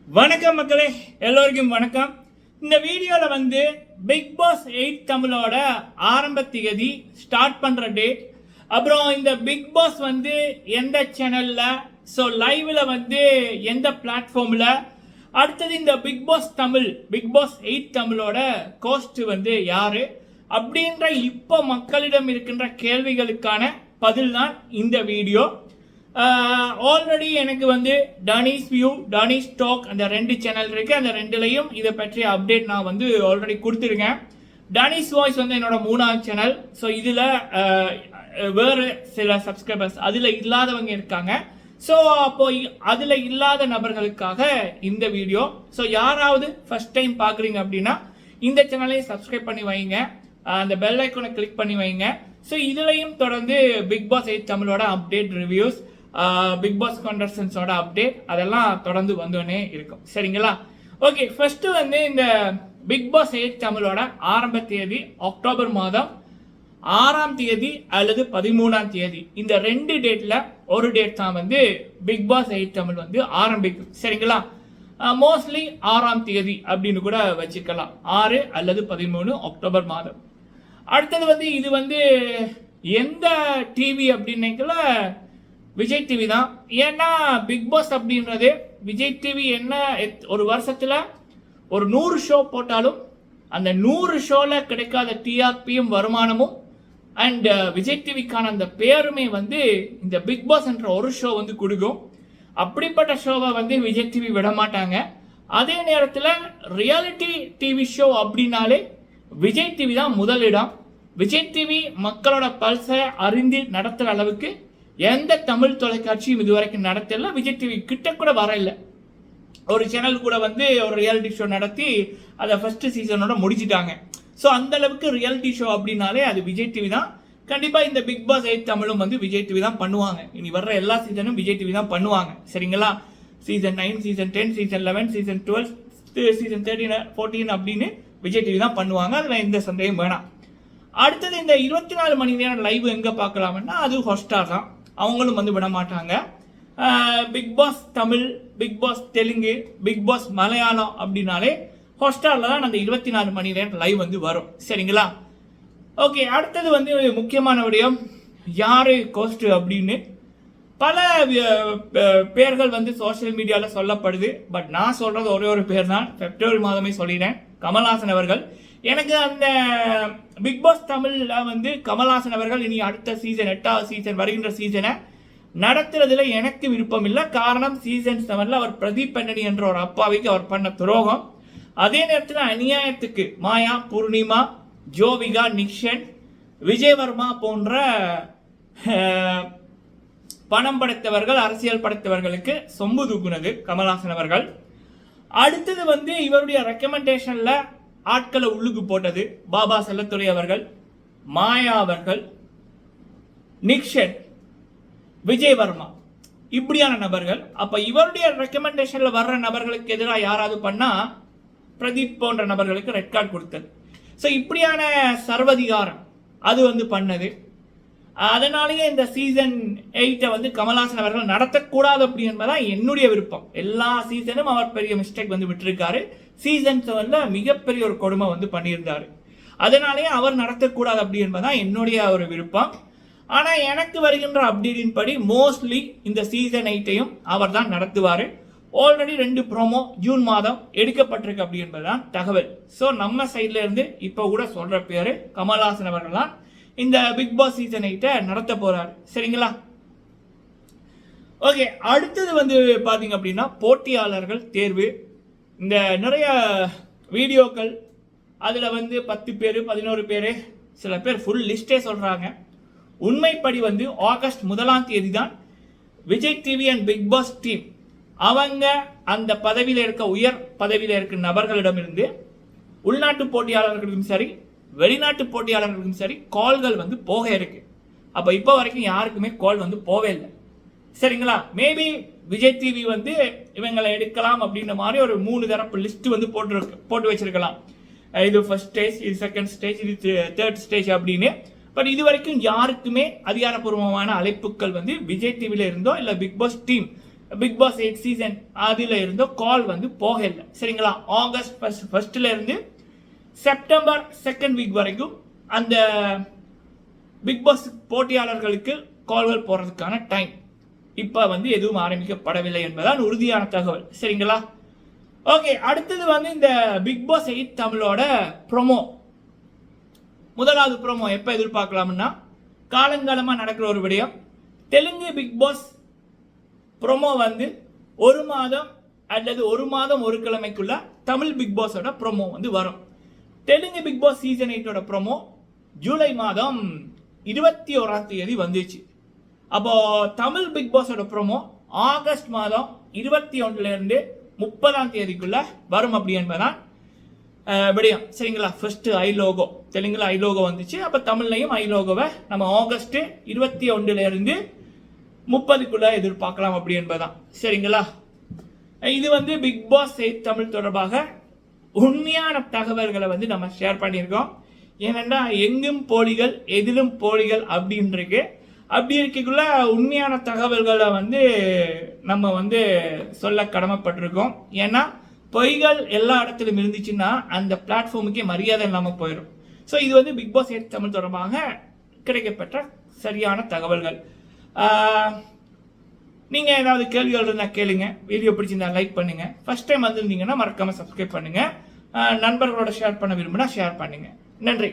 வணக்கம் மக்களே, எல்லோருக்கும் வணக்கம். இந்த வீடியோவில் வந்து பிக் பாஸ் 8 தமிழோட ஆரம்ப தேதி ஸ்டார்ட் பண்ணுற டேட், அப்புறம் இந்த பிக் பாஸ் வந்து எந்த சேனலில், ஸோ லைவில் வந்து எந்த பிளாட்ஃபார்மில், அடுத்தது இந்த பிக் பாஸ் 8 தமிழோட கோஸ்ட் வந்து யார் அப்படின்ற இப்போ மக்களிடம் இருக்கின்ற கேள்விகளுக்கான பதில் தான் இந்த வீடியோ. ஆல்ரெடி எனக்கு வந்து டானிஸ் வியூ, டானிஸ் டாக் அந்த 2 சேனல் இருக்குது. அந்த 2லையும் இதை பற்றிய அப்டேட் நான் வந்து ஆல்ரெடி கொடுத்துருக்கேன். டானிஸ் வாய்ஸ் வந்து என்னோட 3ஆவது சேனல். ஸோ இதில் வேறு சில சப்ஸ்கிரைபர்ஸ் அதில் இல்லாதவங்க இருக்காங்க. ஸோ அப்போ அதில் இல்லாத நபர்களுக்காக இந்த வீடியோ. ஸோ யாராவது ஃபர்ஸ்ட் டைம் பார்க்குறீங்க அப்படின்னா இந்த சேனலையும் சப்ஸ்கிரைப் பண்ணி வைங்க, அந்த பெல் ஐக்கனை கிளிக் பண்ணி வைங்க. ஸோ இதுலையும் தொடர்ந்து பிக் பாஸ் 8 தமிழோட அப்டேட், ரிவ்யூஸ், பிக் பாஸ் கான்டெஸ்டன்ஸோட அப்டேட் அதெல்லாம் தொடர்ந்து வந்தோடனே இருக்கும். சரிங்களா? ஓகே, ஃபர்ஸ்ட் வந்து இந்த பிக் பாஸ் 8 தமிழோட ஆரம்ப தேதி அக்டோபர் மாதம் 6ஆம் தேதி அல்லது 13ஆம் தேதி, இந்த 2 டேட்ல ஒரு டேட் தான் வந்து பிக் பாஸ் 8 தமிழ் வந்து ஆரம்பிக்கும். சரிங்களா? மோஸ்ட்லி 6ஆம் தேதி அப்படின்னு கூட வச்சுக்கலாம், 6 அல்லது 13 அக்டோபர் மாதம். அடுத்தது வந்து இது வந்து எந்த டிவி அப்படின்னீங்கள, விஜய் டிவி தான். ஏன்னா பிக் பாஸ் அப்படின்றது விஜய் டிவி என்ன ஒரு வருஷத்தில் ஒரு 100 ஷோ போட்டாலும் அந்த 100 ஷோவில் கிடைக்காத டிஆர்பியும் வருமானமும் அண்ட் விஜய் டிவிக்கான அந்த பேருமே வந்து இந்த பிக் பாஸ் என்ற ஒரு ஷோ வந்து கொடுக்கும். அப்படிப்பட்ட ஷோவை வந்து விஜய் டிவி விட மாட்டாங்க. அதே நேரத்தில் ரியாலிட்டி டிவி ஷோ அப்படின்னாலே விஜய் டிவி தான் முதலிடம். விஜய் டிவி மக்களோட பல்ஸை அறிந்து நடத்துகிற அளவுக்கு எந்த தமிழ் தொலைக்காட்சியும் இதுவரைக்கும் நடத்தல. விஜய் டிவி கிட்ட கூட வரல. ஒரு சேனல் கூட வந்து ஒரு ரியாலிட்டி ஷோ நடத்தி அதை ஃபர்ஸ்ட் சீசனோட முடிச்சிட்டாங்க. ஸோ அந்த அளவுக்கு ரியாலிட்டி ஷோ அப்படின்னாலே அது விஜய் டிவி தான். கண்டிப்பாக இந்த பிக் பாஸ் 8 தமிழும் வந்து விஜய் டிவி தான் பண்ணுவாங்க. இனி வர்ற எல்லா சீசனும் விஜய் டிவி தான் பண்ணுவாங்க. சரிங்களா? Season 9, season 10, season 11, season 12, season 13, 14 அப்படின்னு விஜய் டிவி தான் பண்ணுவாங்க. அதில் எந்த சந்தேகம் வேணாம். அடுத்தது இந்த 24 மணி நேரம் லைவ் எங்கே பார்க்கலாம்னா அது ஹாட்ஸ்டார் தான். அவங்களும் வந்து விட மாட்டாங்க. Bigg Boss Tamil, Bigg Boss Telugu, Bigg Boss Malayalam அப்படின்னாலே ஹாட்ஸ்டாரில் தான் அந்த 24 மணி நேரம் லைவ் வந்து வரும். சரிங்களா? ஓகே, அடுத்தது வந்து முக்கியமான விடயம், யாரு கோஸ்ட் அப்படின்னு பல பேர்கள் வந்து சோசியல் மீடியாவில் சொல்லப்படுது. பட் நான் சொல்கிறது ஒரே ஒரு பேர் தான், பிப்ரவரி மாதமே சொல்லிடுறேன், கமல்ஹாசன் அவர்கள். எனக்கு அந்த பிக் பாஸ் தமிழில் வந்து கமல்ஹாசன் அவர்கள் இனி அடுத்த சீசன், 8வது சீசன், வருகின்ற சீசனை நடத்துறதுல எனக்கு விருப்பம் இல்லை. காரணம், சீசன் 7ல் அவர் பிரதீப் பென்னனி என்ற ஒரு அப்பாவிக்கு அவர் பண்ண துரோகம். அதே நேரத்தில் அநியாயத்துக்கு மாயா, பூர்ணிமா, ஜோவிகா, நிக்ஷன், விஜயவர்மா போன்ற பணம் படைத்தவர்கள், அரசியல் படைத்தவர்களுக்கு சொம்பு தூக்குனது கமல்ஹாசன் அவர்கள். அடுத்தது வந்து இவருடைய ரெக்கமெண்டேஷன்ல ஆட்களை உள்ளுக்கு போட்டது பாபா செல்லத்துறை அவர்கள், மாயா அவர்கள், நிக்ஷன், விஜயவர்மா, இப்படியான நபர்கள். அப்ப இவருடைய ரெக்கமெண்டேஷன்ல வர்ற நபர்களுக்கு எதிராக யாராவது பண்ணா பிரதீப் போன்ற நபர்களுக்கு ரெட் கார்டு கொடுத்தது. ஸோ இப்படியான சர்வதிகாரம் அது வந்து பண்ணது. அதனாலேயே இந்த சீசன் 8 வந்து கமல்ஹாசன் அவர்கள் நடத்தக்கூடாது அப்படி என்பதான் என்னுடைய விருப்பம். எல்லா சீசனும் அவர் பெரிய மிஸ்டேக் வந்து விட்டுருக்காரு. சீசன் 7ல் மிகப்பெரிய ஒரு கொடுமை வந்து பண்ணியிருந்தாரு. அதனாலேயே அவர் நடத்தக்கூடாது அப்படி என்பதான் என்னுடைய ஒரு விருப்பம். ஆனால் எனக்கு வருகின்ற அப்டேட்டின் படி மோஸ்ட்லி இந்த சீசன் 8ஐயும் அவர் தான் நடத்துவார். ஆல்ரெடி 2 ப்ரோமோ ஜூன் மாதம் எடுக்கப்பட்டிருக்கு அப்படி என்பதுதான் தகவல். ஸோ நம்ம சைட்ல இருந்து இப்போ கூட சொல்ற பேரு கமல்ஹாசன் அவர்கள் தான் இந்த பிக் பாஸ் சீசன் 8 நடத்த போறாரு. சரிங்களா? ஓகே, அடுத்தது வந்து பாத்தீங்க அப்படின்னா போட்டியாளர்கள் தேர்வு. இந்த நிறைய வீடியோக்கள் அதில் வந்து 10 பேர், 11 பேர், சில பேர் ஃபுல் லிஸ்டே சொல்றாங்க. உண்மைப்படி வந்து ஆகஸ்ட் 1ஆம் தேதி தான் Vijay TV and Bigg Boss team அவங்க அந்த பதவியில் இருக்க, உயர் பதவியில் இருக்க நபர்களிடமிருந்து உள்நாட்டு போட்டியாளர்களுக்கும் சரி, வெளிநாட்டு போட்டியாளர்களுக்கும் சரி கால்கள் வந்து போக இருக்கு. அப்போ இப்போ வரைக்கும் யாருக்குமே கால் வந்து போவே இல்லை. சரிங்களா? மேபி விஜய் டிவி வந்து இவங்களை எடுக்கலாம் அப்படின்ற மாதிரி ஒரு 3 தரப்பு லிஸ்ட் வந்து போட்டு வச்சிருக்கலாம். இது ஃபர்ஸ்ட் ஸ்டேஜ், இது செகண்ட் ஸ்டேஜ், இது தேர்ட் ஸ்டேஜ் அப்படின்னு. பட் இது வரைக்கும் யாருக்குமே அதிகாரப்பூர்வமான அழைப்புகள் வந்து விஜய் டிவியில் இருந்தோ இல்லை Bigg Boss team Bigg Boss 8 season அதில் இருந்தோ கால் வந்து போகல. சரிங்களா? ஆகஸ்ட் ஃபர்ஸ்ட்ல இருந்து செப்டம்பர் 2nd வீக் வரைக்கும் அந்த பிக் பாஸ் போட்டியாளர்களுக்கு கால்கள் போறதுக்கான டைம் இப்போ வந்து எதுவும் ஆரம்பிக்கப்படவில்லை என்பதான் உறுதியான தகவல். சரிங்களா? ஓகே, அடுத்தது வந்து இந்த பிக் பாஸ் 8 தமிழோட ப்ரோமோ. முதலாவது ப்ரோமோ எப்போ எதிர்பார்க்கலாம்னா, காலங்காலமாக நடக்கிற ஒரு விடயம். தெலுங்கு பிக் பாஸ் ப்ரோமோ வந்து 1 மாதம் அல்லது 1 மாதம் 1 கிழமைக்குள்ள தமிழ் பிக் பாஸோட ப்ரோமோ வந்து வரும். தெலுங்கு பிக் பாஸ் சீசன் 8ஓட ப்ரோமோ ஜூலை மாதம் 21ஆம் தேதி வந்துச்சு. அப்போ தமிழ் பிக் பாஸோட ப்ரோமோ ஆகஸ்ட் மாதம் 21ல இருந்து 30ஆம் தேதிக்குள்ள வரும் அப்படி என்பதான் விடயம். சரிங்களா? ஃபர்ஸ்ட் ஐ லோகோ, தெலுங்குல ஐ லோகோ வந்துச்சு. அப்போ தமிழ்லையும் ஐ லோகோவை நம்ம ஆகஸ்ட் 21ல இருந்து 30க்குள்ள எதிர்பார்க்கலாம் அப்படி என்பதான். சரிங்களா? இது வந்து பிக் பாஸ் 8 தமிழ் தொடர்பாக உண்மையான தகவல்களை வந்து நம்ம ஷேர் பண்ணியிருக்கோம். ஏனென்றா எங்கும் போலிகள் எதிலும் போலிகள் அப்படின்றிருக்கு. அப்படி இருக்கக்குள்ள உண்மையான தகவல்களை வந்து நம்ம வந்து சொல்ல கடமைப்பட்டிருக்கோம். ஏன்னா பொய்கள் எல்லா இடத்திலும் இருந்துச்சுன்னா அந்த பிளாட்ஃபார்முக்கே மரியாதை இல்லாமல் போயிடும். ஸோ இது வந்து பிக் பாஸ் 8 தமிழ் தொடர்பாக கிடைக்கப்பெற்ற சரியான தகவல்கள். நீங்கள் ஏதாவது கேள்விகள் இருந்தால் கேளுங்க. வீடியோ பிடிச்சிருந்தா லைக் பண்ணுங்கள். ஃபர்ஸ்ட் டைம் வந்திருந்தீங்கன்னா மறக்காமல் சப்ஸ்கிரைப் பண்ணுங்கள். நண்பர்களோட ஷேர் பண்ண விரும்பினா ஷேர் பண்ணுங்கள். நன்றி.